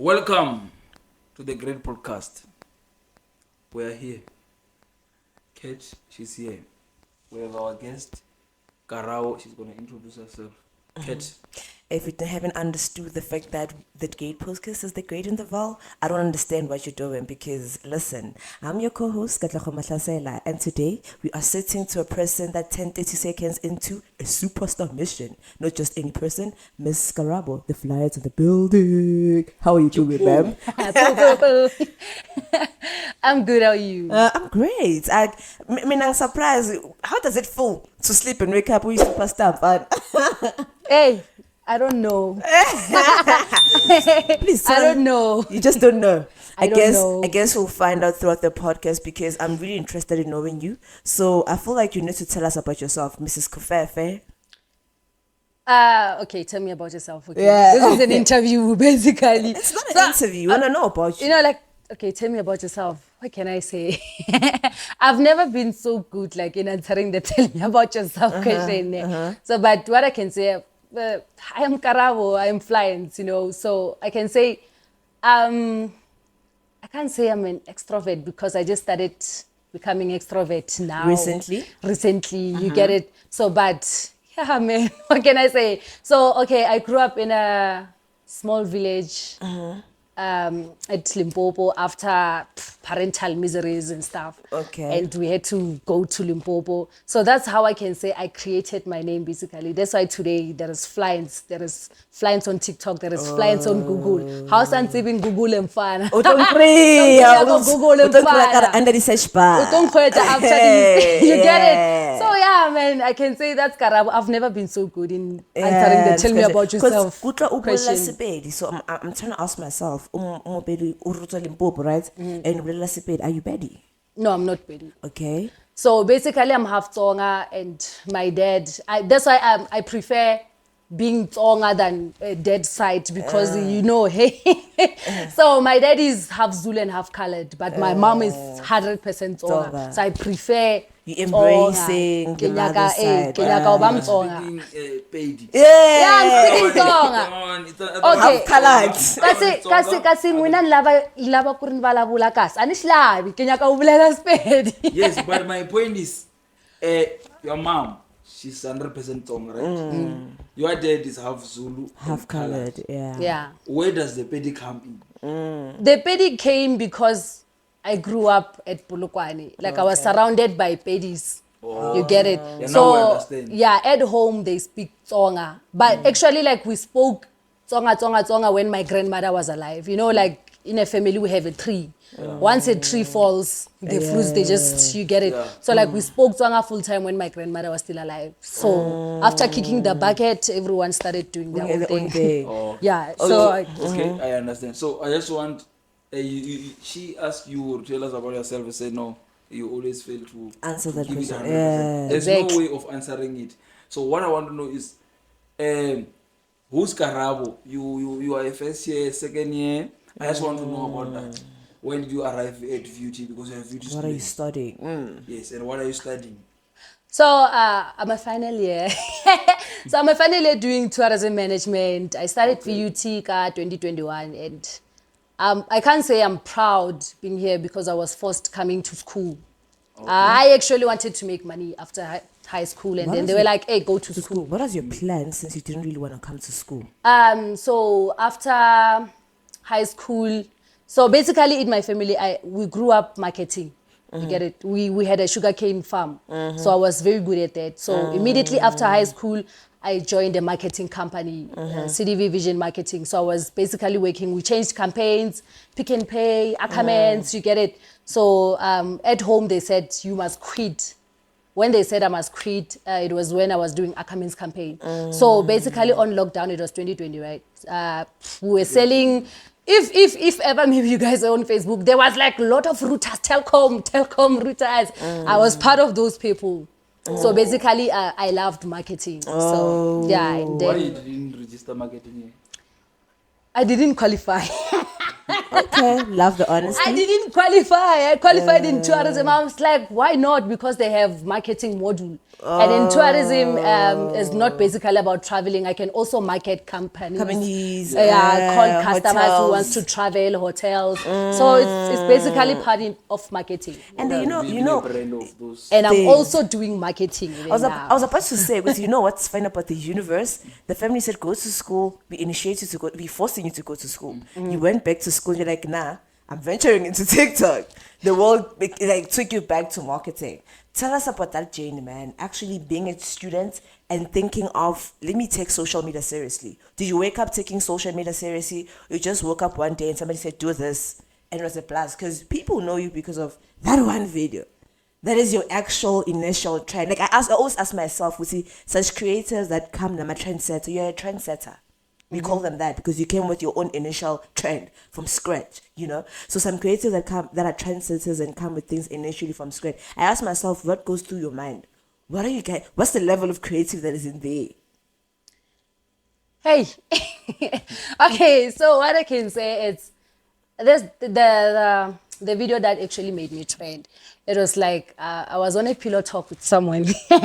Welcome to the great podcast. We are here. Kate, she's here. We have our guest, Karabo. She's going to introduce herself. Kate. If you haven't understood the fact that the Great Podcast is the Great in the Val, I don't understand what you're doing because, listen, I'm your co-host, Katlego Mahlasela, and today we are sitting to a person that 30 seconds into a superstar mission. Not just any person, Miss Karabo, the flyers in the building. How are you doing, ma'am? I'm good, how are you? I'm great. I'm surprised. How does it feel to sleep and wake up with superstar? But Hey, I don't know. please, I don't know. You just don't know. I don't know. I guess we'll find out throughout the podcast because I'm really interested in knowing you. So I feel like you need to tell us about yourself, Mrs. Cofefe. Okay, tell me about yourself. Okay. Yeah. This is an interview, basically. It's not an interview. I want to know about you. You know, like, okay, tell me about yourself. What can I say? I've never been so good, like, in answering the tell me about yourself question. So, but what I can say, I am Karabo, I am FLIENTS, you know. So I can say, I can't say I'm an extrovert because I just started becoming extrovert now. Recently, you get it. So, but yeah, man, what can I say? So, okay, I grew up in a small village at Limpopo after parental miseries and stuff. Okay. And we had to go to Limpopo. So that's how I can say I created my name, basically. That's why today there is FLIENTS. There is FLIENTS on TikTok. There is FLIENTS on Google. How's I'm saving Google and Fana? Google and Fana. under the search bar. After this. You get it? So yeah, man, I can say that's Karabo. I've never been so good in answering the tell me about yourself question. So I'm trying to ask myself, Limpopo, right? And are you Betty? No, I'm not Betty. Okay. So basically, I'm half Tsonga, and my dad. That's why I prefer being Tsonga than dead side because you know, hey. So my dad is half Zulu and half colored, but my mom is 100% Tsonga. So I prefer. You embracing the mother side. Speaking Pedi. Yeah, I'm speaking Tsonga. Okay. Kasi ngwina lava ku ri ni vulavula kasi a ni xi lavi ke nyaka u vulela Sepedi. Yes, but my point is, your mom, she's 100% Tsonga, right? Your dad is half Zulu, half colored. Yeah. Where does the Pedi come in? The Pedi came because I grew up at Polokwane. Like I was surrounded by Pedis. You get it? Yeah, so now I understand. yeah, at home they speak Tsonga. But actually like we spoke Tsonga when my grandmother was alive. You know, like in a family we have a tree. Once a tree falls, the fruits they just, you get it? Yeah. So like we spoke Tsonga full time when my grandmother was still alive. So after kicking the bucket, everyone started doing their own thing. Yeah. So okay, I understand. So I just want she asked you to tell us about yourself and say no, you always fail to answer that give it question. 100%. There's Exactly. no way of answering it. So what I want to know is, who's Karabo? You are a first year, second year. I just want to know about that. When did you arrive at VUT? Because you have VUT. What are you studying? Yes, and what are you studying? So I'm a final year. So I'm a final year doing tourism management. I started VUT 2021 and I can't say I'm proud being here because I was forced coming to school. I actually wanted to make money after high school and then they were like, hey, go to school. What was your plan since you didn't really want to come to school? So after high school, so basically in my family, we grew up marketing. You get it? We had a sugarcane farm. So I was very good at that. So immediately after high school, I joined a marketing company, CDV Vision Marketing. So I was basically working. We changed campaigns, Pick and Pay, Ackermans, you get it? So at home, they said, you must quit. When they said I must quit, it was when I was doing Ackermans campaign. So basically on lockdown, it was 2020, right? We were selling, if ever maybe you guys are on Facebook, there was like a lot of routers, telecom routers. I was part of those people. So basically, I loved marketing. So yeah, and then Why you didn't register marketing? I didn't qualify. Okay, love the honesty. I didn't qualify. I qualified in tourism. I was like, why not? Because they have marketing module. And in tourism, it's not basically about traveling. I can also market companies. Call customers who wants to travel, hotels. So it's basically part of marketing. And Yeah, you know, being a brand of those. And I'm things. also doing marketing. I was about to say, because you know what's fun about the universe? The family said, go to school, we initiate you to go, we forcing you to go to school. You went back to school, you're like, nah, I'm venturing into TikTok. The world like took you back to marketing. Tell us about that journey, man. Actually being a student and thinking of, let me take social media seriously. Did you wake up taking social media seriously? You just woke up one day and somebody said, do this, and it was a blast? Because people know you because of that one video. That is your actual initial trend. Like I always ask myself, we see such creators that come, I'm a trendsetter. You're a trendsetter. We call them that because you came with your own initial trend from scratch, you know. So some creators that are trendsetters and come with things initially from scratch. I ask myself, what goes through your mind? What are you guys? What's the level of creative that is in there? Hey, okay. So what I can say is, this the video that actually made me trend. It was like I was on a pillow talk with someone. So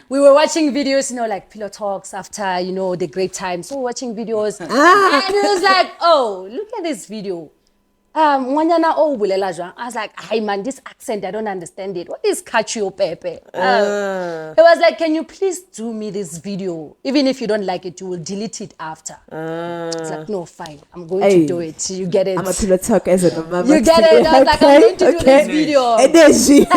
we were watching videos, you know, like pillow talks after, you know, the great time. So watching videos, and it was like, oh, look at this video. I was like, hi man, this accent, I don't understand it. What is cacio pepe? He was like, can you please do me this video? Even if you don't like it, you will delete it after. I was like, no, fine, I'm going to do it. You get it? I'm a pillow talk as a mama. You get it? I was like, I'm going to do this video. Energy.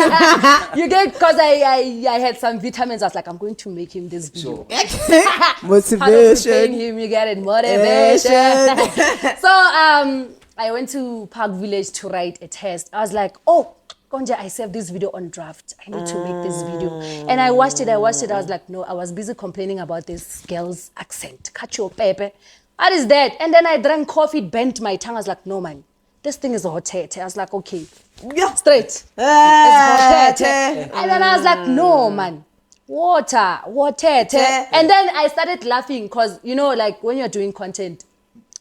You get, because I had some vitamins. I was like, I'm going to make him this video. Motivation. Paying him, you get it? Motivation. So I went to Park Village to write a test. I was like, oh, Konja, I saved this video on draft. I need to make this video. And I watched it. I was like, no, I was busy complaining about this girl's accent. Cacio pepe. What is that? And then I drank coffee, bent my tongue. I was like, no, man, this thing is a hot tete. I was like, okay, straight. It's hot tete. And then I was like, no, man. Water. And then I started laughing because, you know, like when you're doing content,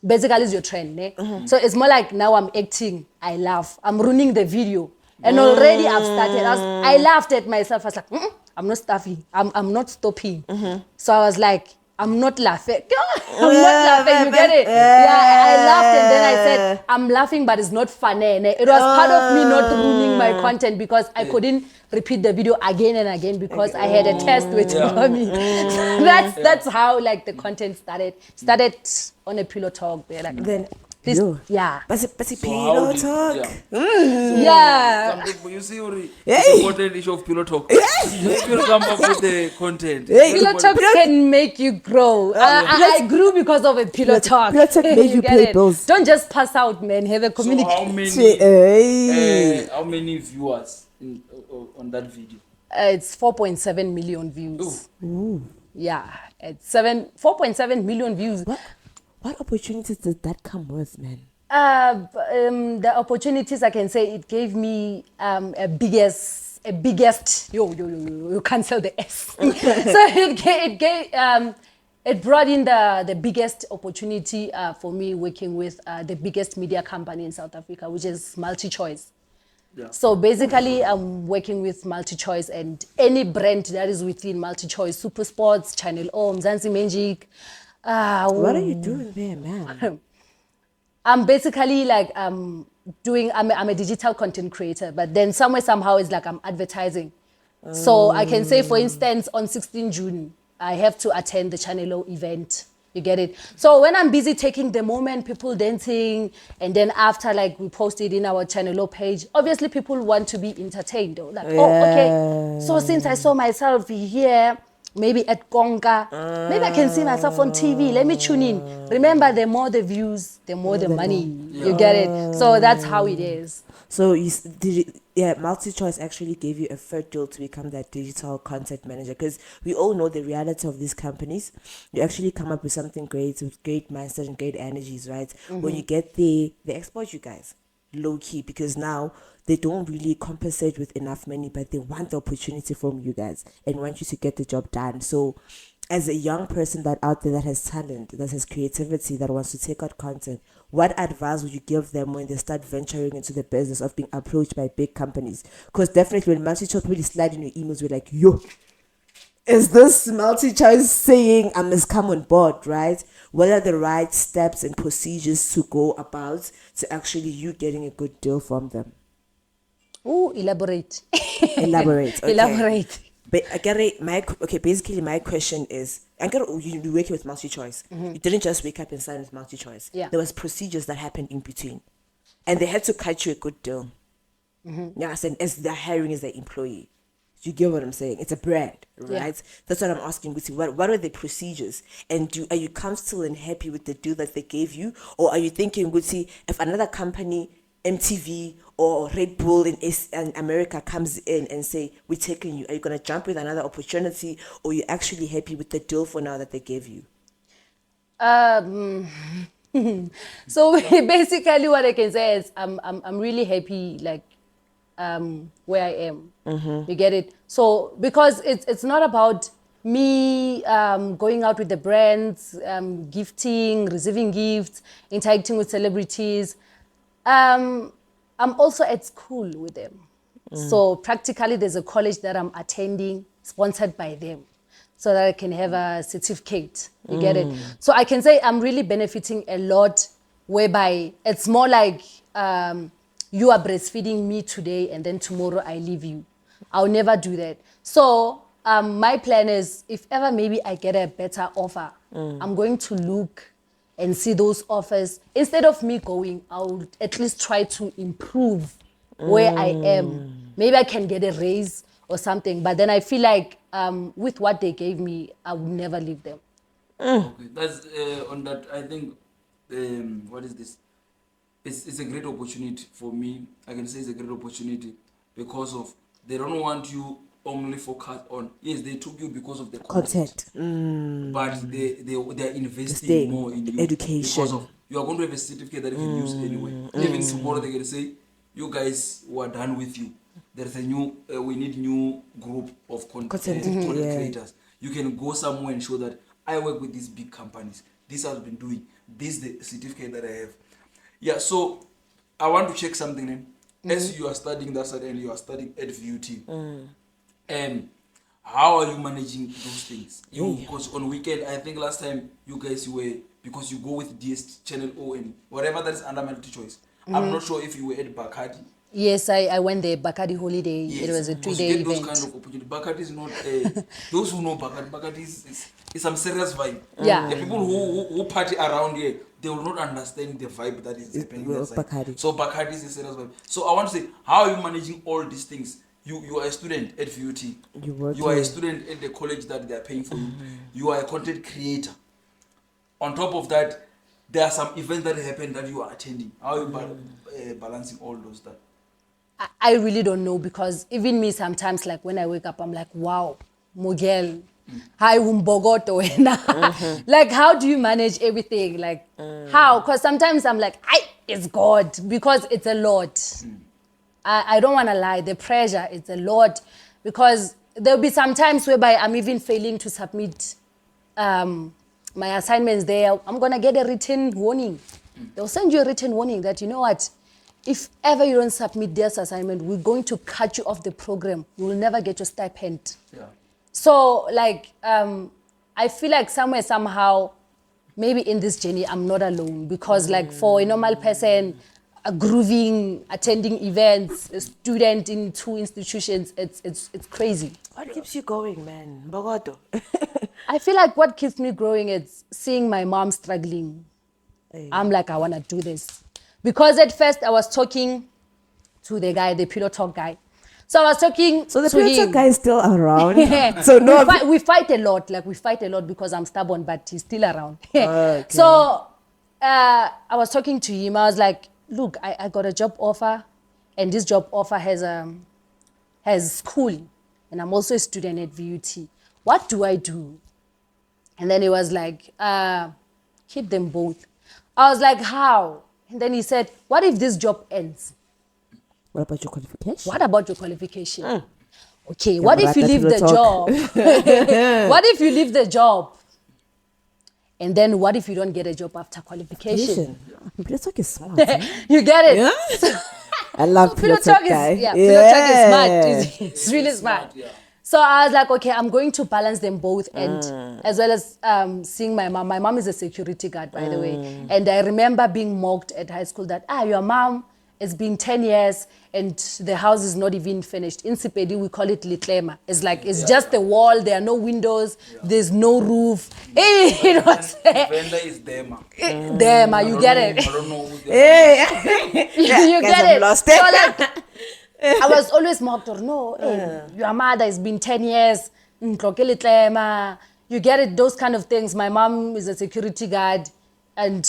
basically is your trend, ne? So it's more like now I'm acting, I laugh, I'm ruining the video, and already I've started. I laughed at myself. I was like, I'm not stopping, I'm not stopping. So I was like, I'm not laughing. I'm not laughing. You get it? Yeah, I laughed and then I said, I'm laughing, but it's not funny. Ne? It was part of me not ruining my content because I couldn't repeat the video again and again because I had a test waiting for me. So that's how like the content started on a pillow talk. They're like, Then this, yo. yeah. But So pillow how did- talk. yeah. Yeah. Some people, you see, Uri, it's a content issue of pillow talk. If you come up with the content. Pillow talk can make you grow. I grew because of a pillow talk. Pillow talk made you get pay it? bills. Don't just pass out, man. Have a So communication. how many viewers on that video? It's 4.7 million views. Yeah, it's 4.7 million views. What opportunities did that come with, man? The opportunities, I can say, it gave me a biggest. You cancel the S. So it brought in the biggest opportunity for me working with the biggest media company in South Africa, which is MultiChoice. Yeah. So basically, I'm working with MultiChoice and any brand that is within MultiChoice, Super Sports, Channel O, Mzansi Magic. What are you doing there, man? I'm basically like I'm a digital content creator, but then somehow it's like I'm advertising. So I can say, for instance, on 16 June, I have to attend the Channel O event. You get it? So when I'm busy taking the moment, people dancing, and then after, like, we post it in our Channel O page, obviously people want to be entertained. They're like, oh, okay. So since I saw myself here, maybe at Konga, maybe I can see myself on TV. Let me tune in. Remember, the more the views, the more the money. You get it? So that's how it is. So MultiChoice actually gave you a fair deal to become that digital content manager, because we all know the reality of these companies. You actually come up with something great, with great mindset and great energies, right? When you get there, they exploit you guys low key, because now they don't really compensate with enough money, but they want the opportunity from you guys and want you to get the job done. So as a young person that out there that has talent, that has creativity, that wants to take out content, what advice would you give them when they start venturing into the business of being approached by big companies? Because definitely when multi-choice really slide in your emails, we're like, yo, is this multi-choice saying I must come on board, right? What are the right steps and procedures to go about to actually you getting a good deal from them? Ooh, elaborate. Elaborate. Okay. Elaborate. But I get it. Basically, my question is, I get you're working with multi-choice. You didn't just wake up and sign with multi-choice. Yeah. There was procedures that happened in between, and they had to cut you a good deal. Yeah, and as they're hiring as their employee, you get what I'm saying? It's a brand, right? Yeah. That's what I'm asking. What are the procedures? And are you comfortable and happy with the deal that they gave you, or are you thinking, Guti, if another company, MTV or Red Bull in America comes in and say, we're taking you, are you going to jump with another opportunity, or are you actually happy with the deal for now that they gave you? So basically what I can say is I'm really happy, like, where I am. You get it? So because it's not about me going out with the brands, gifting, receiving gifts, interacting with celebrities. I'm also at school with them. So practically there's a college that I'm attending, sponsored by them, so that I can have a certificate. You get it? So I can say I'm really benefiting a lot, whereby it's more like you are breastfeeding me today and then tomorrow I leave you. I'll never do that. So my plan is, if ever maybe I get a better offer, I'm going to look and see those offers. Instead of me going, I'll at least try to improve where I am. Maybe I can get a raise or something. But then I feel like with what they gave me, I would never leave them. Okay, that's on that. I think what is this? It's a great opportunity for me. I can say it's a great opportunity because of they don't want you only focus on, yes, they took you because of the content. But they're investing more in you education, because of you are going to have a certificate that you can use anyway. Even tomorrow they're going to say, you guys were done with you. There's a new we need new group of content creators. You can go somewhere and show that I work with these big companies. This has been doing this, the certificate that I have. Yeah, so I want to check something then. As you are studying that side and you are studying at VUT, how are you managing those things? Because on weekend, I think last time you guys were, because you go with DS Channel O and whatever that is under multi choice. I'm not sure if you were at Bacardi. Yes, I went there, Bacardi holiday. Yes, it was a 3-day you get event. those kind of opportunity. Bacardi is not those who know Bacardi is some serious vibe. Yeah. The people who party around here, they will not understand the vibe that is happening inside. Bacardi. So Bacardi is a serious vibe. So I want to say, how are you managing all these things? You are a student at VUT. You are a student at the college that they are paying for you. You are a content creator. On top of that, there are some events that happen that you are attending. How are you balancing all those stuff? I really don't know, because even me sometimes, like when I wake up, I'm like, wow, Mogel, hi Umbogoto. Like, how do you manage everything? Like, how? Because sometimes I'm like, it's God, because it's a lot. I don't want to lie, the pressure is a lot, because there'll be some times whereby I'm even failing to submit my assignments there. I'm going to get a written warning. They'll send you a written warning that, you know what, if ever you don't submit this assignment, we're going to cut you off the program. You will never get your stipend. Yeah. So, like, I feel like somewhere, somehow, maybe in this journey, I'm not alone. Because, like, for a normal person, a grooving, attending events, a student in 2 institutions, it's crazy. What keeps you going, man? Bogoto. I feel like what keeps me growing is seeing my mom struggling. I'm like, I want to do this. Because at first I was talking to the guy, the Pillow Talk guy. So I was talking So the to him. Pillow Talk guy is still around. So no, we fight a lot. Like, we fight a lot because I'm stubborn, but he's still around. Okay. So I was talking to him. I was like, look, I got a job offer, and this job offer has school, and I'm also a student at VUT. What do I do? And then he was like, keep them both. I was like, how? And then he said, what if this job ends? What about your qualification? What about your qualification? Okay, what if you leave the job? What if you leave the job? And then what if you don't get a job after qualification? Pillow talk is smart. Eh? You get it? Yeah? I love pillow talk, guy. Pillow talk is smart. It's really smart. Yeah. So I was like, okay, I'm going to balance them both, and as well as seeing my mom. My mom is a security guard, by the way. And I remember being mocked at high school that, your mom, it's been 10 years and the house is not even finished. In Sepedi, we call it litlema. It's like, it's just a wall, there are no windows, there's no roof. It was... Vendor is Dema. Dema, you get it. I don't know who's Dema. You get it. Lost it. So like, I was always mocked, or no, your mother has been 10 years. You get it, those kind of things. My mom is a security guard and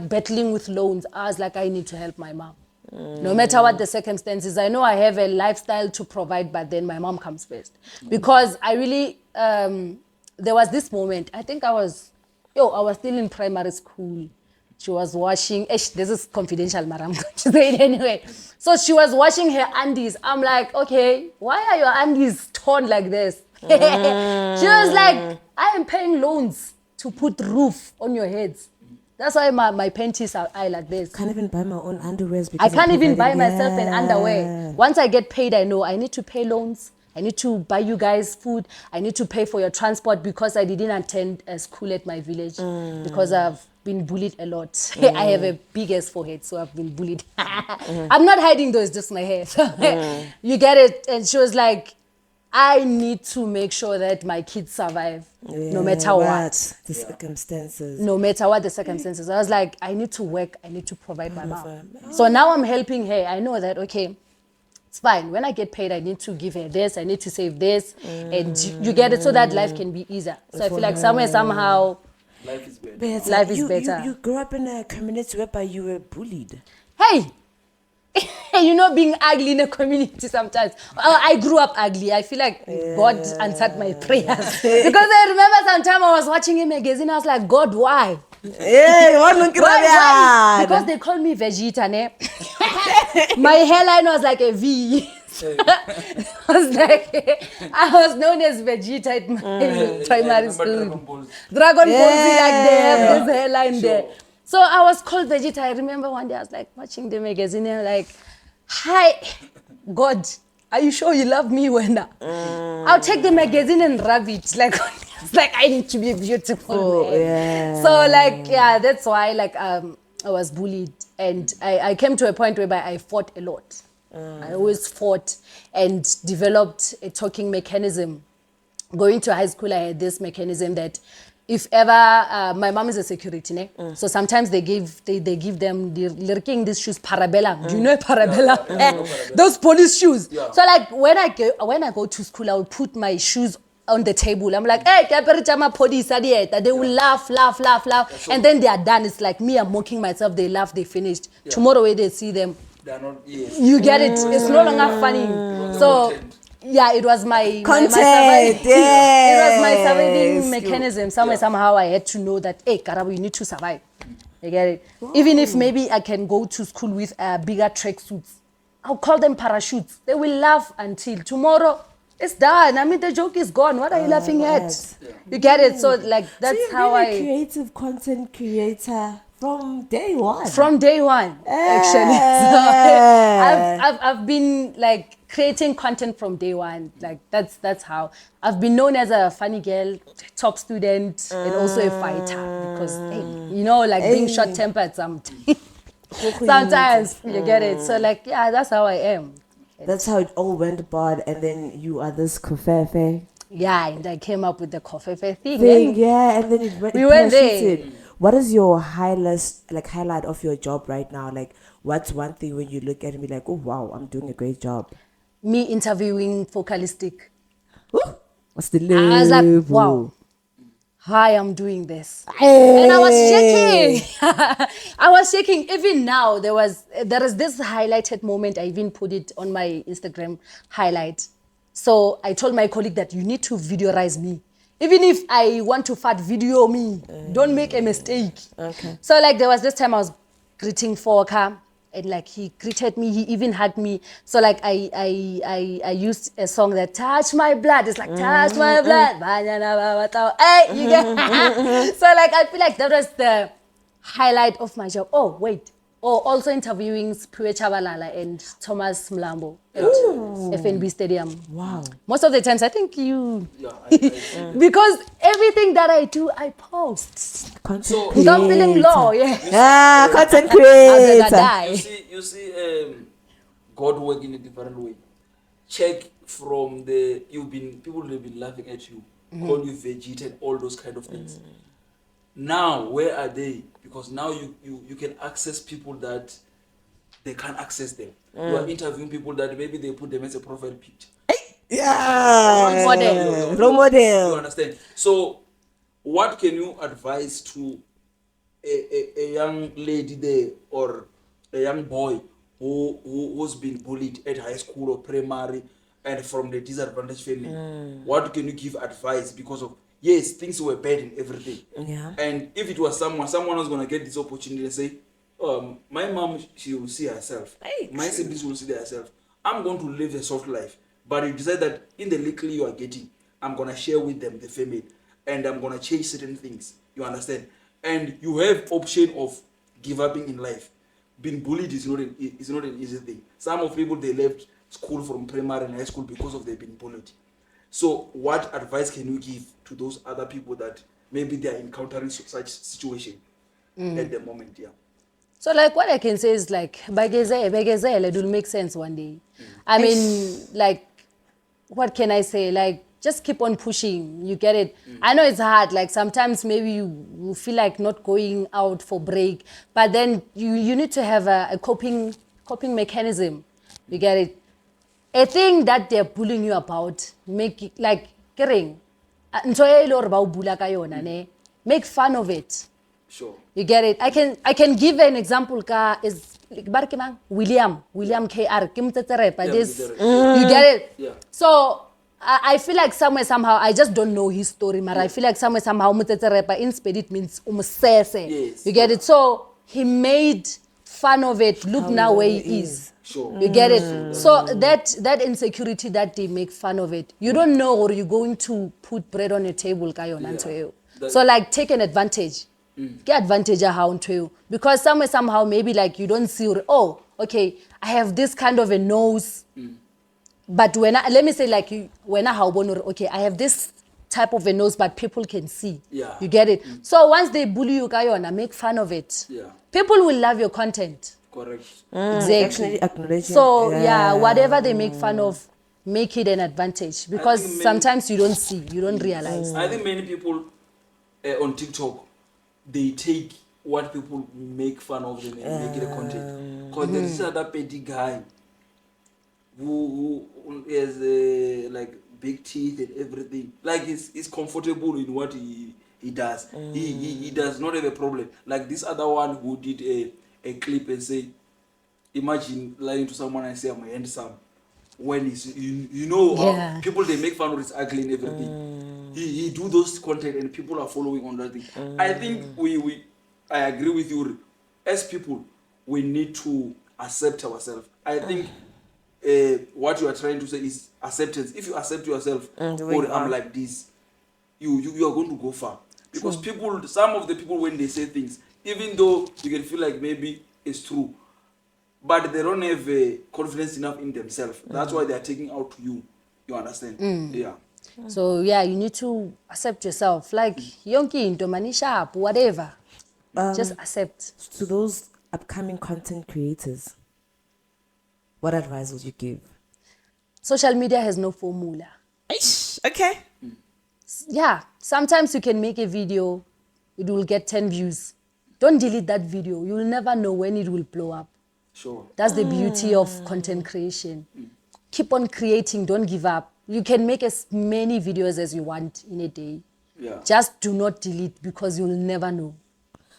battling with loans. I was like, I need to help my mom. No matter what the circumstances, I know I have a lifestyle to provide, but then my mom comes first. Because I really, there was this moment, I think I was still in primary school. She was washing, this is confidential, but I'm going to say it anyway. So she was washing her undies. I'm like, okay, why are your undies torn like this? She was like, I am paying loans to put roof on your heads. That's why my panties are like this. Can't even buy my own underwear. I can't even buy myself an underwear. Once I get paid, I know I need to pay loans. I need to buy you guys food. I need to pay for your transport because I didn't attend a school at my village because I've been bullied a lot. I have a big ass forehead, so I've been bullied. I'm not hiding though, it's just my hair. You get it? And she was like, I need to make sure that my kids survive no matter what. The circumstances. No matter what the circumstances. I was like, I need to work. I need to provide my mom. So now I'm helping her. I know that, okay, it's fine. When I get paid, I need to give her this. I need to save this. And you get it so that life can be easier. So I feel like somehow... Life is better. Life is better. You grew up in a community whereby you were bullied. Hey! You know, being ugly in a community sometimes. I grew up ugly. I feel like God answered my prayers. Because I remember sometime I was watching a magazine. I was like, God, why? Why? Because they called me Vegeta, ne? My hairline was like a V. I was known as Vegeta at my primary school. Dragon Ball Z, like they have this hairline there. So I was called Vegeta. I remember one day I was like watching the magazine and like, hi, God, are you sure you love me, Wenda? I'll take the magazine and rub it. Like, it's like I need to be beautiful. So like, that's why like I was bullied. And I came to a point whereby I fought a lot. I always fought and developed a talking mechanism. Going to high school, I had this mechanism that if ever, my mom is a security, ne? So sometimes they give them, they're lurking these shoes, parabella. Do you know parabella? Those police shoes. So like when I go to school, I will put my shoes on the table. I'm like, hey, police, they will laugh. And then they are done. It's like me, I'm mocking myself. They laugh, they finished. Tomorrow when they see them, they're not, you get it. It's no longer funny. So it was my content. It was my surviving mechanism. Somehow I had to know that, hey, Karabo, you need to survive. You get it? Even if maybe I can go to school with bigger tracksuits, I'll call them parachutes. They will laugh until tomorrow. It's done. I mean, the joke is gone. What are you laughing at? You get it? So like that's so how a creative content creator. From day one. From day one, actually. So I've been like creating content from day one. Like that's how I've been known as a funny girl, top student, and also a fighter. Because you know, like being short-tempered sometimes. You get it. So like that's how I am. That's how it all went about, and then you are this Cofefe. Yeah, and I came up with the Cofefe thing. And then we went there. What is your highlight of your job right now? Like, what's one thing when you look at it and be like, oh wow, I'm doing a great job? Me interviewing Focalistic. Ooh, what's the level? I was like, wow, hi, I'm doing this. And I was shaking. I was shaking. Even now, there is this highlighted moment. I even put it on my Instagram highlight. So I told my colleague that you need to videorize me. Even if I want to fat, video me. Don't make a mistake. Okay. So like there was this time I was greeting Foka and like he greeted me, he even hugged me. So like I used a song that touch my blood. It's like touch my blood. Hey, you get so like I feel like that was the highlight of my job. Oh wait. Oh, also interviewing Spue Chabalala and Thomas Mlambo at FNB Stadium. Wow. Most of the times, I think you... Yeah, because everything that I do, I post. Content Without feeling low, Ah, content I'd rather creator. die. you see, God work in a different way. Check from the people have been laughing at you, call you veggie and all those kind of things. Now, where are they? Because now you can access people that they can't access them. You are interviewing people that maybe they put them as a profile picture. Yeah. Model. Role model. You understand? So, what can you advise to a young lady there or a young boy who's been bullied at high school or primary and from the disadvantaged family? What can you give advice? Because of, yes, things were bad and everything. Yeah. And if it was someone was going to get this opportunity and say, my mom, she will see herself. Right. My siblings will see themselves. I'm going to live a soft life. But you decide that in the little you are getting, I'm going to share with them, the family. And I'm going to change certain things. You understand? And you have option of give up in life. Being bullied is not an easy thing. Some of people, they left school from primary and high school because of they've been bullied. So what advice can you give to those other people that maybe they are encountering such situation at the moment? Yeah. So like what I can say is like, bageze, it will make sense one day. I mean, like, what can I say? Like, just keep on pushing. You get it? I know it's hard. Like sometimes maybe you feel like not going out for break, but then you need to have a coping mechanism. You get it? A thing that they're bullying you about, make it like kering. Make fun of it. Sure. You get it? I can give an example. Is William KR. This you get it? Yeah. So I feel like somehow I just don't know his story, but I feel like somehow in spirit means Yes. you get it? So he made fun of it. Look now where he is. Sure. You get it? So that insecurity that they make fun of it, you don't know, or you're going to put bread on your table. So like take an advantage. Get advantage how to you. Because somehow maybe like you don't see, oh, okay, I have this kind of a nose. But let me say like when I have okay, I have this type of a nose, but people can see. Yeah. You get it? So once they bully you, make fun of it. Yeah. People will love your content. Correct. Exactly. Actually acknowledging. So yeah, whatever they make fun of, make it an advantage. Because sometimes you don't see, you don't realize. I think many people on TikTok, they take what people make fun of them and make it a content. Because there is another petty guy who has like big teeth and everything. Like he's comfortable in what he does. He does not have a problem. Like this other one who did a clip and say, imagine lying to someone and say I'm handsome. When he's, you know how people, they make fun of his ugly and everything. He do those content and people are following on that thing. I think I agree with you. As people, we need to accept ourselves. I think what you are trying to say is acceptance. If you accept yourself, or I'm like this, you are going to go far. Because people, some of the people, when they say things, even though you can feel like maybe it's true, but they don't have confidence enough in themselves. That's why they are taking out to you. You understand? Yeah. So yeah, you need to accept yourself. Like yonki into manisha, whatever. Just accept. To those upcoming content creators, what advice would you give? Social media has no formula. Okay. Yeah, sometimes you can make a video, it will get 10 views. Don't delete that video. You will never know when it will blow up. Sure. That's the beauty of content creation. Keep on creating, don't give up. You can make as many videos as you want in a day. Yeah. Just do not delete because you'll never know.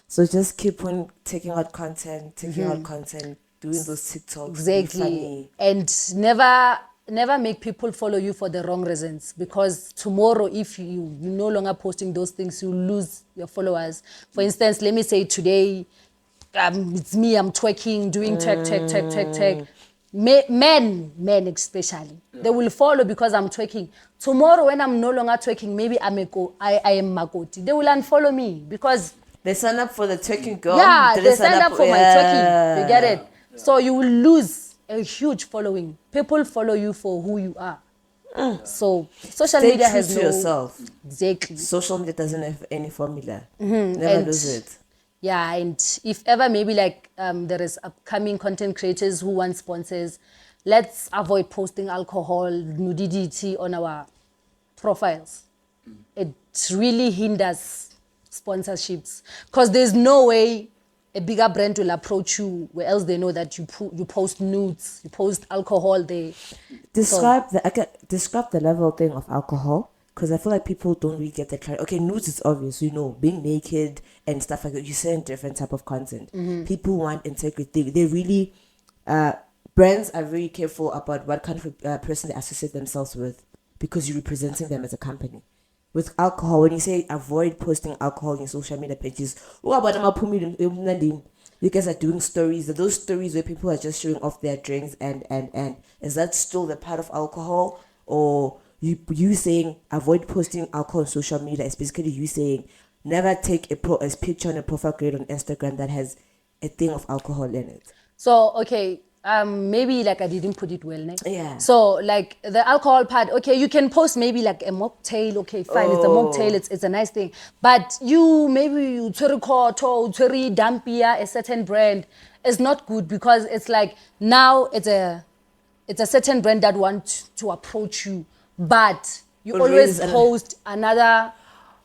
So just keep on taking out content, doing those TikToks. Exactly. And never make people follow you for the wrong reasons, because tomorrow if you're no longer posting those things, you lose your followers. For instance, let me say today it's me, I'm twerking, doing twerk. Men especially, they will follow because I'm twerking. Tomorrow when I'm no longer twerking, maybe I am Makoti. They will unfollow me because They sign up for the twerking girl. yeah, Did they sign up for my twerking. You get it? Yeah. So you will lose a huge following. People follow you for who you are. So social Stay media true has to no yourself. exactly. Social media doesn't have any formula. Never And lose it. yeah, and if ever maybe like there is upcoming content creators who want sponsors, let's avoid posting alcohol, nudity on our profiles. It really hinders sponsorships because there's no way a bigger brand will approach you where else they know that you post nudes, you post alcohol there. Describe the level thing of alcohol, because I feel like people don't really get the clarity. Okay, nudes is obvious, being naked and stuff like that. You send different type of content. People want integrity. They really, brands are very careful about what kind of person they associate themselves with, because you're representing them as a company. With alcohol, when you say avoid posting alcohol in social media pages, what about you guys are doing stories? Are those stories where people are just showing off their drinks and is that still the part of alcohol? Or you saying avoid posting alcohol on social media is basically you saying never take a picture on a profile created on Instagram that has a thing of alcohol in it. So okay, maybe like I didn't put it well, ne? Yeah. So like the alcohol part, okay, you can post maybe like a mocktail, okay, fine, it's a mocktail, it's a nice thing. But maybe you tswere dampia, a certain brand, is not good because it's like now it's a certain brand that wants to approach you, but you always post another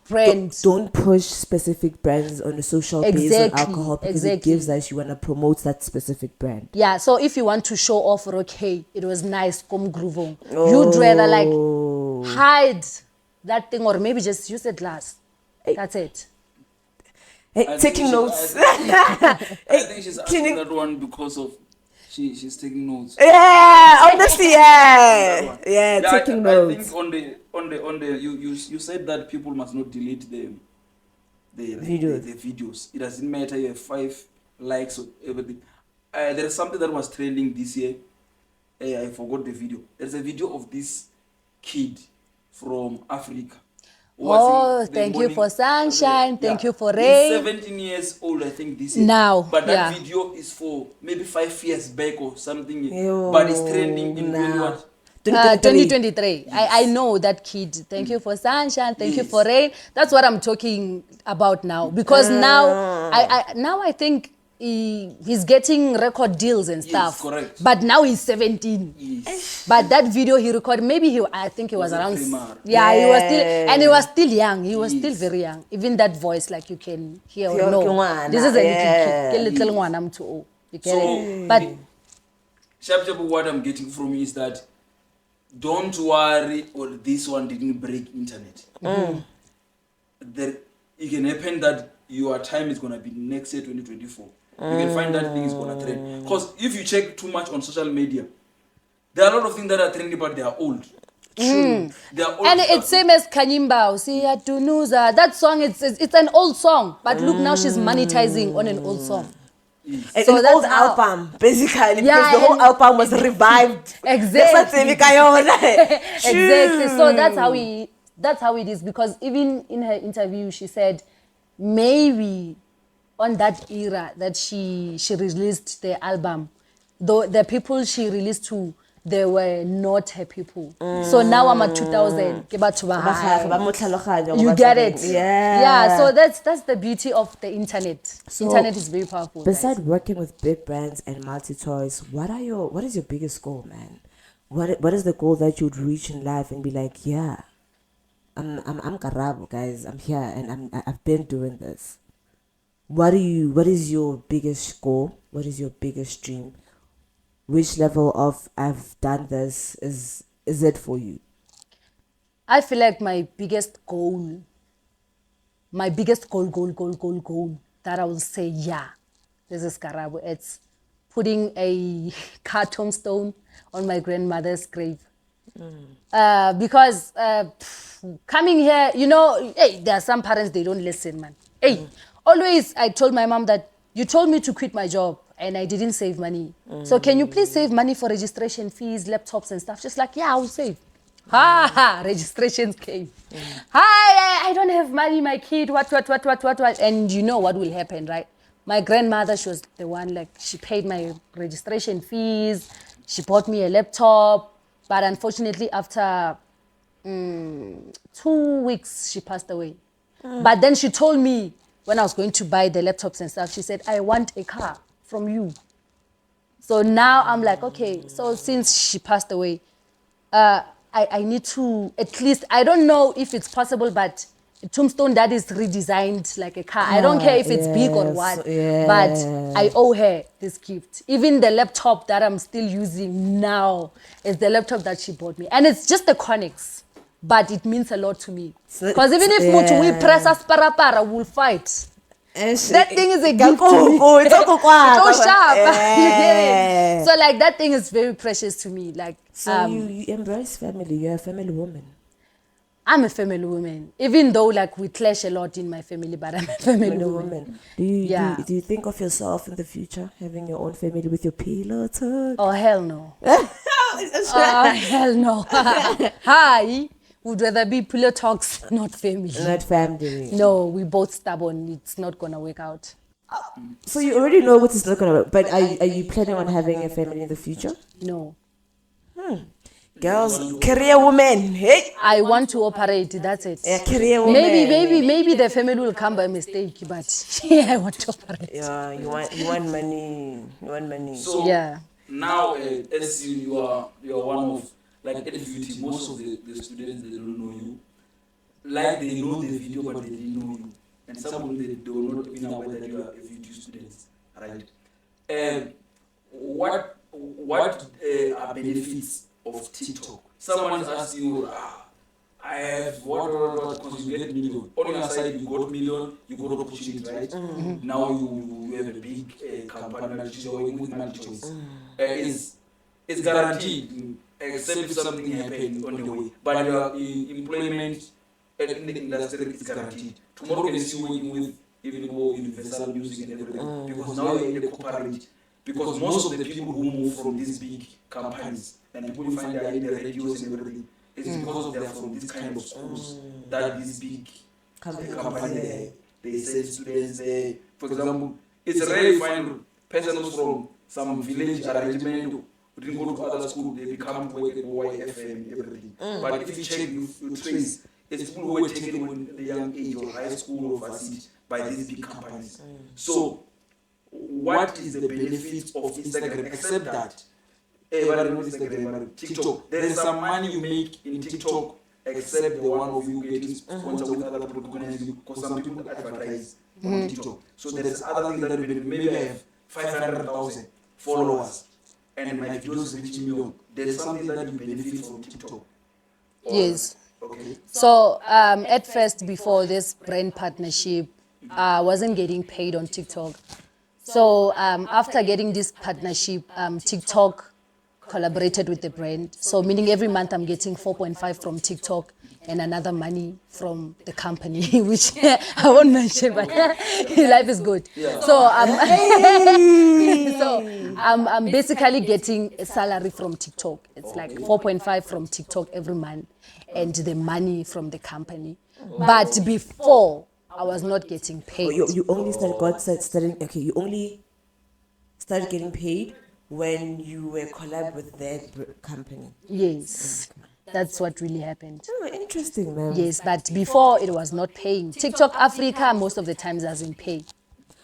brand. Don't push specific brands on the social based on alcohol because it gives us you want to promote that specific brand. Yeah, so if you want to show off, okay, it was nice, come groove. You'd rather like hide that thing or maybe just use a glass. That's it. Hey, taking notes. I think she's asking that one because of she's taking notes. Yeah, honestly, yeah, taking notes. I think on the you said that people must not delete the videos. It doesn't matter you have 5 likes or everything. There is something that was trending this year. I forgot the video. There's a video of this kid from Africa. Thank you for sunshine. Thank you for rain. He's 17 years old, I think, this year. Now, but that video is for maybe 5 years back or something. But it's trending in 2023. Yes. I know that kid. Thank you for sunshine. Thank you for rain. That's what I'm talking about now. Because now I think he's getting record deals and stuff. Yes, correct. But now he's 17. Yes. But that video he recorded, maybe I think he was around. He was still young. He was still very young. Even that voice, like you can hear or know. This is a little one. I'm too old. You get it? But Sharp, what I'm getting from you is that don't worry, or this one didn't break internet. It can happen that your time is gonna be next year 2024. You can find that thing is gonna trend. Because if you check too much on social media, there are a lot of things that are trending, but they are old. True. They are old. And it's same as Kanyimba. See, Tunuza. That song, it's an old song, but look now she's monetizing on an old song. Yes. So an old album, basically, because the whole album was revived. Exactly. Exactly. So that's how it is. Because even in her interview, she said maybe on that era that she released the album, though the people she released to, they were not her people. So now I'm at 2000. You get it? Yeah. So that's the beauty of the internet. So internet is very powerful. Besides working with big brands and multi-toys, what is your biggest goal, man? What is the goal that you'd reach in life and be like, yeah, I'm Karabo, guys. I'm here and I've been doing this. What is your biggest goal? What is your biggest dream? Which level of I've done this is it for you? I feel like my biggest goal that I will say, yeah, this is Karabo. It's putting a cartoon stone on my grandmother's grave. Because coming here, hey, there are some parents, they don't listen, man. Hey, always I told my mom that you told me to quit my job and I didn't save money. So can you please save money for registration fees, laptops and stuff? Just like, yeah, I'll save. Registrations came. Hi, I don't have money, my kid, what. And you know what will happen, right? My grandmother, she was the one, like, she paid my registration fees. She bought me a laptop. But unfortunately, after 2 weeks, she passed away. But then she told me, when I was going to buy the laptops and stuff, she said, I want a car from you. So now I'm like, okay, so since she passed away, I need to, at least, I don't know if it's possible, but a tombstone that is redesigned like a car. I don't care if it's big or what, but I owe her this gift. Even the laptop that I'm still using now is the laptop that she bought me. And it's just the Connex, but it means a lot to me. Because even if we press us para, we'll fight. That thing is a gift to me. It's so sharp. You get it? So like that thing is very precious to me. Like So you embrace family. You're a family woman. I'm a family woman. Even though like we clash a lot in my family, but I'm a family woman. Do you think of yourself in the future having your own family with your pillow talk? Oh hell no. Oh hell no. Hi. Would rather be pillow talks, not family. Not family. No, we both stubborn. It's not gonna work out. So you already know what it's not gonna work. But are you planning on having a family in the future? No. Girls, career woman. Hey. I want to operate. That's it. Yeah, career woman. Maybe the family will come by mistake, but I want to operate. Yeah, you want money. You want money. So Yeah. now, as you are one of, like at FUT, most of the students, they don't know you. Like they know the video, but they didn't know you. And some of them, they don't know even aware that you are FUT students, right? What are benefits of TikTok? Someone is asking you, I have what, because you get million. On your side, you got million, you got opportunity, right? Now you have a big company, which is with multi-choice. It's guaranteed, except if something happens on the way. But your employment in the industry is guaranteed. Tomorrow you can see working with even more universal music and everything. Because now you're in the corporate. Because most of the people who move from these big companies and people you find they are in the radios and everything, it's because they are from these kind of schools that these big companies they send students there. For example, it's rare you find persons from some village arrangement who didn't go to other school, they become work at YFM, everything. But if you check, you trace, it's people who were taken when the young age or high school or varsity by these big companies. So what is the benefits of Instagram except that TikTok, there is some money you make in TikTok except the one of you getting sponsored with other people recognize you, because some people advertise on TikTok. So there is other things that benefit. Maybe I have 500,000 followers and my videos reach million. There is something that you benefit from TikTok. Yes. Okay. So at first, before this brand partnership, I wasn't getting paid on TikTok. So after getting this partnership, TikTok collaborated with the brand. So meaning every month I'm getting 4.5 from TikTok and another money from the company, which I won't mention, but life is good. Yeah. So I'm basically getting a salary from TikTok. It's like 4.5 from TikTok every month and the money from the company. But before, I was not getting paid. You only you only started getting paid when you were collab with their company. Yes. That's what really happened. Oh, interesting, man. Yes, but before it was not paying. TikTok Africa most of the times doesn't pay.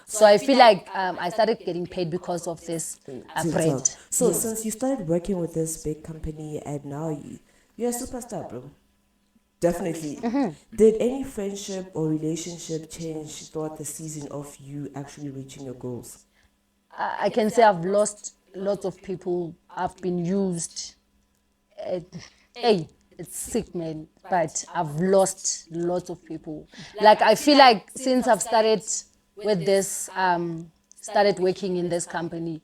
So I feel like I started getting paid because of this brand. So since you started working with this big company and now you're a superstar, bro. Definitely. Did any friendship or relationship change throughout the season of you actually reaching your goals? I can say I've lost lots of people. I've been used. Hey, it's sick, man. But I've lost lots of people. Like I feel like since I've started with this, started working in this company,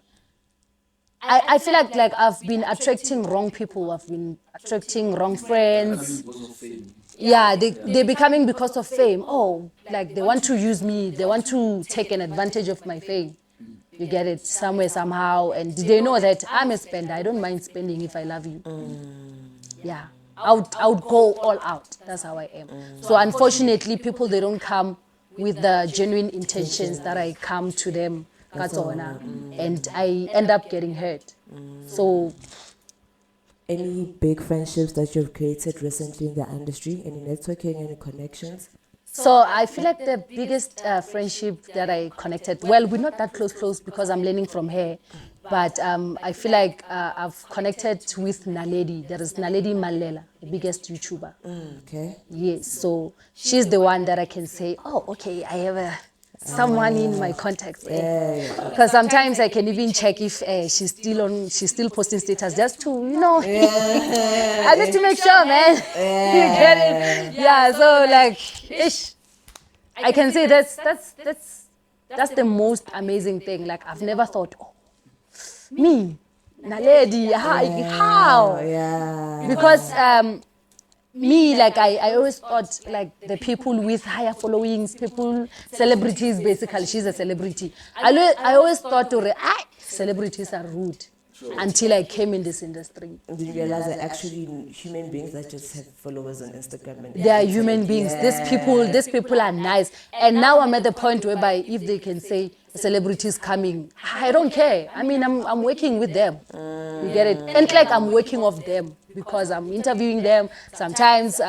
I feel like I've been attracting wrong people. I've been attracting wrong friends. Yeah, they're becoming because of fame. Oh, like they want to use me. They want to take an advantage of my fame. You get it somewhere somehow, and they know that I'm a spender. I don't mind spending if I love you. Yeah, I would go all out. That's how I am. So unfortunately, people, they don't come with the genuine intentions that I come to them, and I end up getting hurt. So Any big friendships that you've created recently in the industry? Any networking, any connections? So I feel like the biggest friendship that I connected, well, we're not that close because I'm learning from her, but I feel like I've connected with Naledi. There is Naledi Malela, the biggest YouTuber. Okay. Yes, so she's the one that I can say, oh, okay, I have someone in my contacts. Because sometimes I can even check if she's still posting status just to, I need to make sure, man. You get it? Yeah, so like, ish, I can say that's the most amazing thing. Like, I've never thought, oh, me, Naledi, how? Yeah. Because me, like, I always thought, like, the people with higher followings, celebrities, basically, she's a celebrity. I always thought, celebrities are rude. Until I came in this industry. And then you realize they're actually human beings that just have followers on Instagram. And they are human beings. These people are nice. And now I'm at the point whereby if they can say a celebrity is coming, I don't care. I mean, I'm working with them. You get it? And like I'm working off them because I'm interviewing them. Sometimes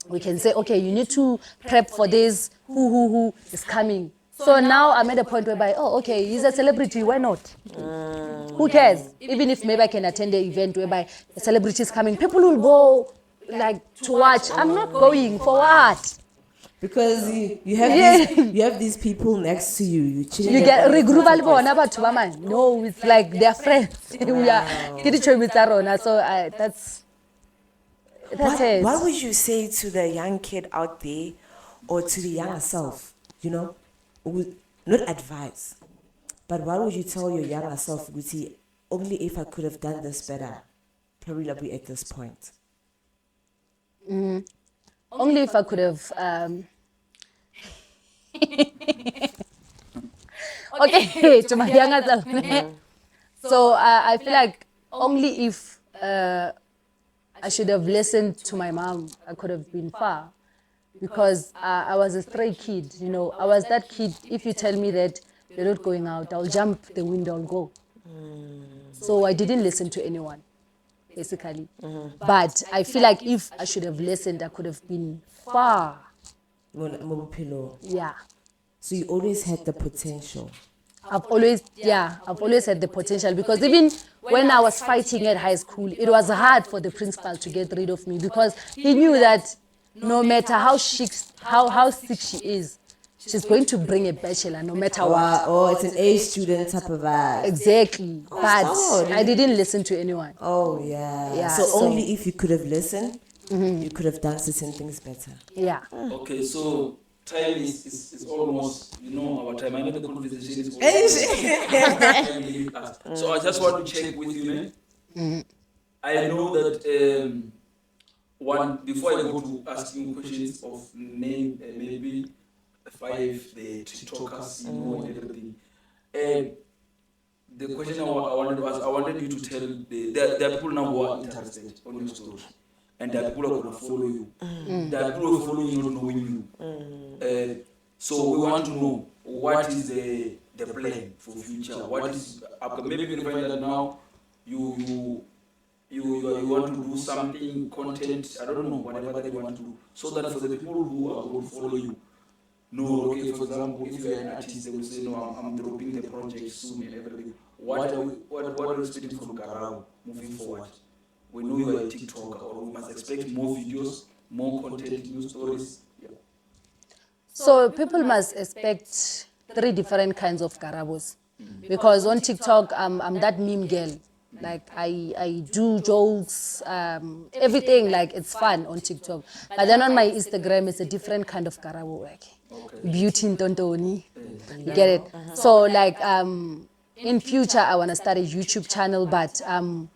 we can say, okay, you need to prep for this. Who is coming? So now I'm at a point whereby, oh, okay, he's a celebrity. Why not? Who cares? Even if maybe I can attend the event whereby a celebrity is coming, people will go like to watch. I'm not going for what? Because you have these people next to you. You get regroup. No, it's like they're friends. We are so that's it. What would you say to the young kid out there, or to the younger self? Not advice, but what would you tell your younger self? Would see only if I could have done this better, probably I'll be at this point. Only if I could have. Okay, to my younger self. So I feel like only if I should have listened to my mom, I could have been far. Because I was a stray kid, I was that kid. If you tell me that you're not going out, I'll jump the window and go. So I didn't listen to anyone, basically. But I feel like if I should have listened, I could have been far. Yeah. So you always had the potential. I've always had the potential, because even when I was fighting at high school, it was hard for the principal to get rid of me, because he knew that no matter how sick she is, she's going to bring a bachelor no matter what. Oh, it's an A student type of vibe. Exactly. But I didn't listen to anyone. Oh, yeah. So only if you could have listened, you could have done certain things better. Yeah. Okay, so time is almost, our time. I know the conversation is almost. So I just want to check with you, man. I know that before I go to asking questions of name, maybe 5 the TikTokers, and everything. The question I wanted to ask, I wanted you to tell there are people now who are interested on your story, and there are people who are going to follow you. There are people who are following you not knowing you. So we want to know what is the plan for future. What is maybe you can find that now you want to do something, content, I don't know, whatever they want to do, so that for the people who are going to follow you, no, okay, for example, if you're an artist, they will say, no, I'm dropping the project soon and everything. What are we expecting from Karabo moving forward? We know you are a TikToker, or we must expect more videos, more content, new stories. Yeah. So people must expect 3 different kinds of Karabos. Because on TikTok, I'm that meme girl. Like I do jokes, everything, like it's fun on TikTok. But then on my Instagram, it's a different kind of Karabo work. Okay. Beauty in Tontoni. You get it? So like in future, I want to start a YouTube channel, but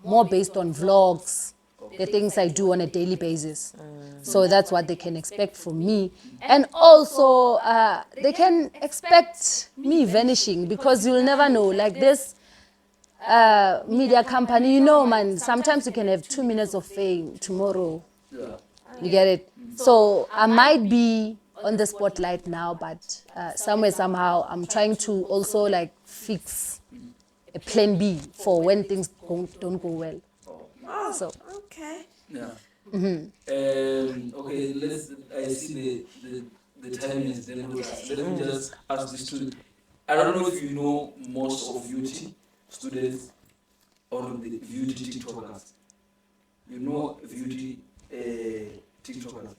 more based on vlogs. the things I do on a daily basis. So that's what they can expect from me. And also, they can expect me vanishing because you'll never know. Like this media company, you know, man, sometimes you can have 2 minutes of fame tomorrow. Yeah. You get it? So I might be on the spotlight now, but somewhere, somehow, I'm trying to also like fix a plan B for when things don't go well. So Okay. Yeah. Okay, I see the time is then. Let me just ask this to. I don't know if you know most of UT students or the UT TikTokers. You know UT TikTokers.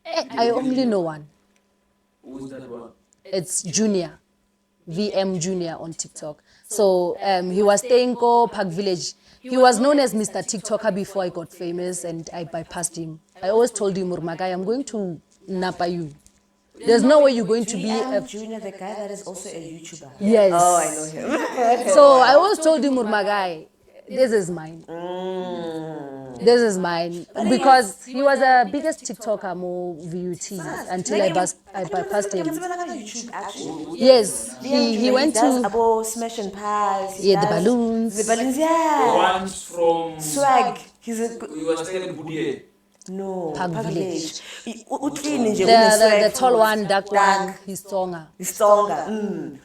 I only know one. Who's that one? It's Junior, VM Junior on TikTok. So he was staying in Park Village. He was known as Mr. TikToker before I got famous and I bypassed him. I always told him, Urmagai, I'm going to napa you. There's no way you're going to be a... Junior, the guy that is also a YouTuber. Yes. Oh, I know him. So I always told him, Urmagai, this is mine. This is mine. Because he was the biggest TikToker, more VUT, until I bypassed him. YouTube, actually. Yes, he went does to... about smash and pass. Yeah, the balloons. The balloons, The yeah. one from. Swag. He's a You were staying in Budie. no. Park Village. The The tall one, dark one, he's stronger. He's stronger.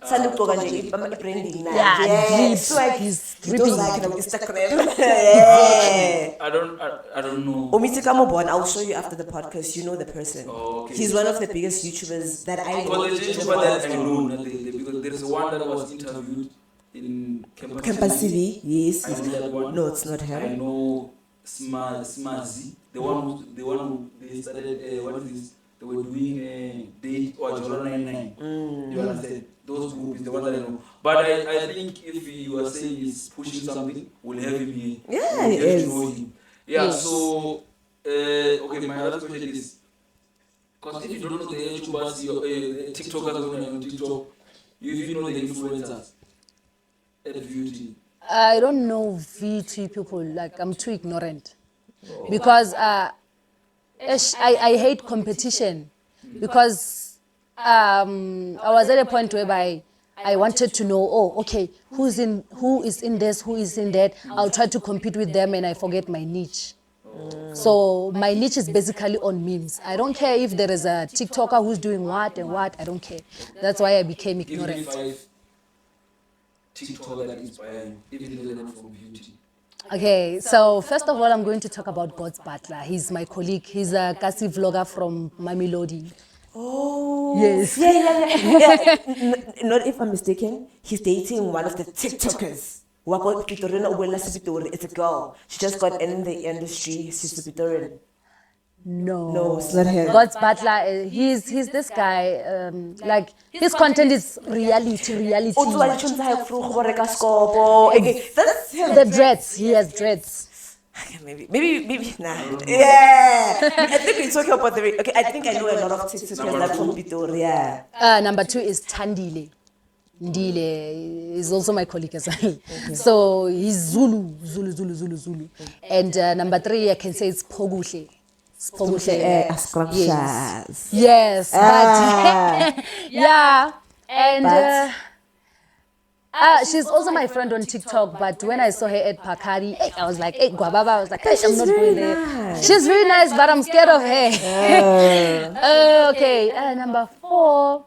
Sanda ukugqoka nje branding na. Yeah, drip. Swag. He's He dripping. does like it on Instagram. Yeah. I don't know. Omiti Kamobon, I'll show you after the podcast. You know the person. Oh, okay. He's one of the biggest YouTubers that I know. Because the YouTuber that I know, because there is one that was interviewed in Campus TV, yes. I know that one. No, it's not I him. know Smazi, the one who they started. What is this? They were doing date or Jolo 99. You understand? Those groups, the one that I know. But I think if you are saying he's pushing something, we'll have him here. Yeah, we'll he get is. to know him. Yeah. Yes. So okay, my other question is, because if you don't know the YouTubers, your TikTokers on TikTok, you know the influencers at VUT. I don't know VT people, like I'm too ignorant. Because I hate competition. Because I was at a point whereby I wanted to know, oh, okay, who is in this, who is in that. I'll try to compete with them and I forget my niche. So my niche is basically on memes. I don't care if there is a TikToker who's doing what and what, I don't care. That's why I became Give me ignorant. 5 TikTok that inspire you, even though they're not from beauty. Okay, so first of all, I'm going to talk about God's Butler. He's my colleague. He's a Kasi vlogger from Mamelodi. Oh. Yes. Yeah. Not if I'm mistaken, he's dating one of the TikTokers. It's a girl. She just got in the industry. She's a Pitorian. No, it's not him. God's Butler, he's this guy, like, his content is reality. That's him. The dreads, he has dreads. Okay, maybe, nah. Yeah. I think we're talking about okay, I think I know a lot of TikTokers that from Pretoria. Number 2 is Tandile. Ndile is also my colleague as well. So he's Zulu. And number 3, I can say it's Poguhle. Scrumptious. Yes, but yeah, and she's also my friend on TikTok. But when I saw her at Pakari, I was like, "Hey, Guababa," I was like, "Hey, I'm not going there." She's very nice, but I'm scared of her. Okay, number 4,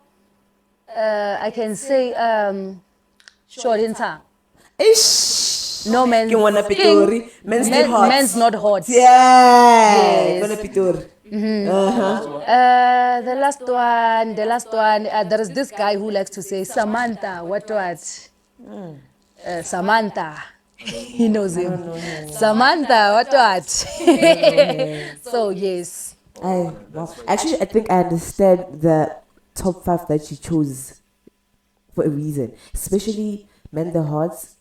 I can say Shorinta. Ish. No, men's Men's not hot. Yeah. Yes. The last one, there is this guy who likes to say, Samantha, what? Samantha. He knows him. Samantha, what? So, yes. Actually, I think I understand the top 5 that you chose for a reason. Especially Men the Hearts.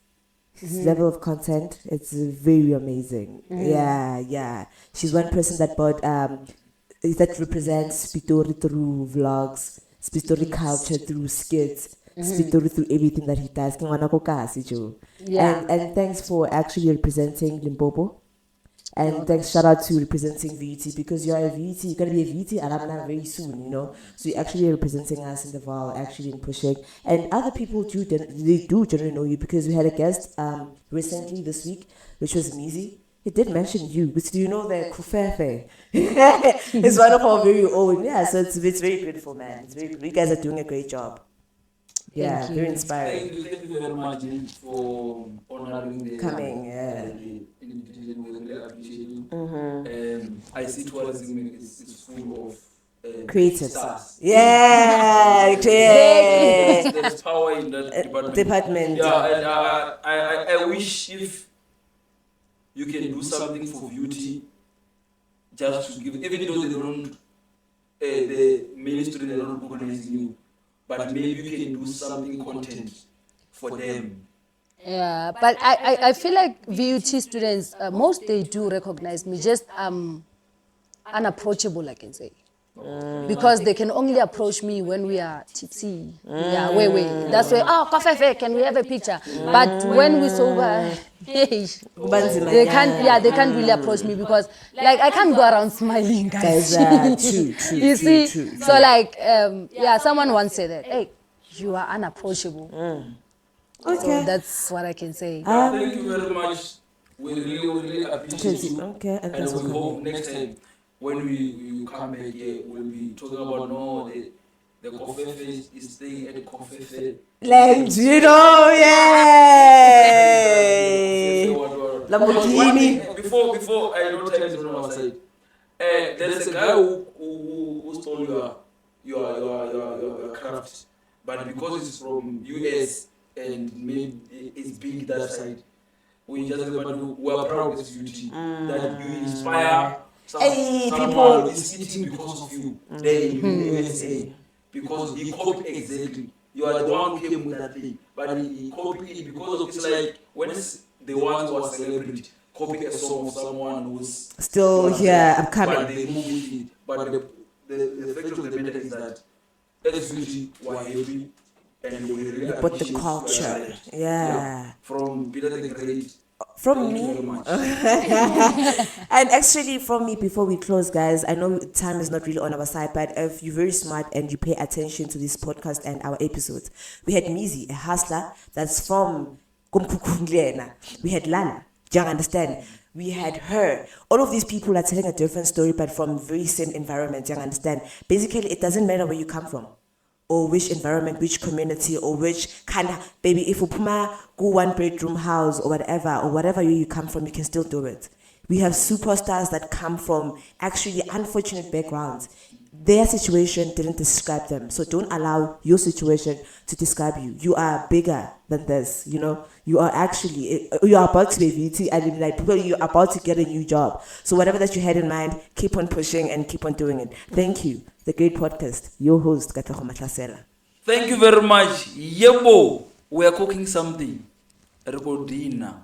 His level of content, it's very amazing. Yeah. She's one person that bought that represents Pitori through vlogs, Pitori culture through skits, Pitori through everything that he does. Yeah. And thanks for actually representing Limpopo. And thanks, shout out to representing VUT, because you're a VUT, you're going to be a VUT alumni very soon, you know. So you're actually representing us in the VAL, actually in pushing. And other people do, they do generally know you, because we had a guest recently this week, which was Mizi. He did mention you, but do you know that Cofefe is one of our very own? Yeah, so it's very beautiful, man. It's very, you guys are doing a great job. Yeah, Thank you. very inspiring. Thank you very much for honoring the Coming, yeah. the invitation. We really appreciate you. I see tourism is full of Creative stars. Yeah, There's power in that department. Yeah, and I wish if you can do something for beauty, just to give, even though they don't, the ministry they don't recognize you, but maybe you can do something content for them. Yeah, but I feel like VUT students, most they do recognize me, just unapproachable, I can say. Because they can only approach me when we are tipsy. Yeah, wait. That's why, oh, Cofefe, can we have a picture? But when we sober, they can't really approach me, because like I can't go around smiling, guys. True. You see, so like, someone once said that, hey, you are unapproachable. Okay. So that's what I can say. Thank you very much. We really appreciate you. Okay, and And we hope next time when we come back here, we'll be talking about the Cofefe is staying at the Cofefe. Land, you know, yay! Lamborghini. Before I don't tell you on our side, there's a guy who stole your craft, but because it's from US and maybe it's big that side, we are proud as UT that you inspire. Someone is eating because of you there in USA, because he copied exactly. You are the one who came with that thing, but he copied it because of, it's like when the ones who are celebrity copy a song of someone who's Still here, I'm coming. but they move with it. But the fact of the matter is that as UT were happy and we really But the appreciate culture, yeah. from Peter the Great. From Thank you me. very much. And actually, from me, before we close, guys, I know time is not really on our side, but if you're very smart and you pay attention to this podcast and our episodes, we had Mizi, a hustler that's from Kumkukunglena. We had Lala, do you understand? We had her. All of these people are telling a different story, but from very same environment, do you understand? Basically, it doesn't matter where you come from, or which environment, which community, or which kind of, baby, if you puma go 1-bedroom house or whatever you come from, you can still do it. We have superstars that come from actually unfortunate backgrounds. Their situation didn't describe them. So don't allow your situation to describe you. You are bigger than this, you know. You are actually, you are about to be VT, and like people, you are about to get a new job. So whatever that you had in mind, keep on pushing and keep on doing it. Thank you. The great podcast, your host, Katlego Matlasela. Thank you very much. Yebo, we are cooking something. Dinner.